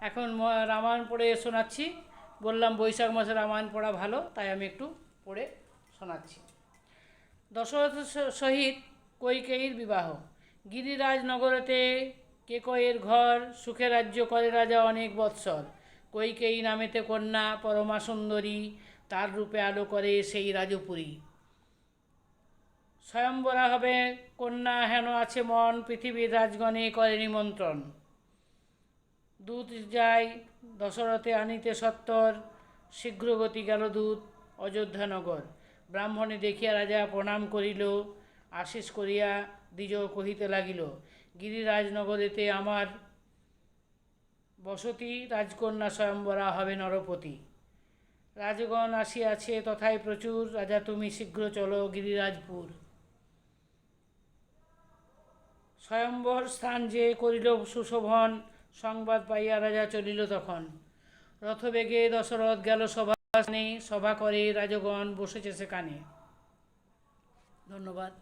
এখন রামায়ণ পড়ে শোনাচ্ছি। বললাম বৈশাখ মাসে রামায়ণ পড়া ভালো, তাই আমি একটু পড়ে শোনাচ্ছি। দশরথ সহিত কৈকেয়ীর বিবাহ। গিরিরাজ নগরেতে কেকয়ের ঘর, সুখে রাজ্য করে রাজা অনেক বৎসর। কৈকেয়ী নামেতে কন্যা পরমা সুন্দরী, তার রূপে আলো করে সেই রাজপুরী। স্বয়ংবরা হবে কন্যা, হেন আছে মন, পৃথিবীর রাজগণে করে নিমন্ত্রণ। দূত যায় দশরথে আনিতে সত্তর, শীঘ্রগতি গেল দূত অযোধ্যানগর। ব্রাহ্মণে দেখিয়া রাজা প্রণাম করিল, আশিস করিয়া দ্বিজ কহিতে লাগিল, গিরিরাজনগরেতে আমার বসতি, রাজকন্যা স্বয়ংবরা হবে নরপতি। রাজগণ আসিয়াছে তথায় প্রচুর, রাজা তুমি শীঘ্র চলো গিরিরাজপুর। স্বয়ম্বর স্থান যে করিল সুশোভন, সংবাদ পাইয়া রাজা চলিল তখন। রথবেগে দশরথ গেল সভাস্থানে, সভা করে রাজগণ বসেছে সেখানে। ধন্যবাদ।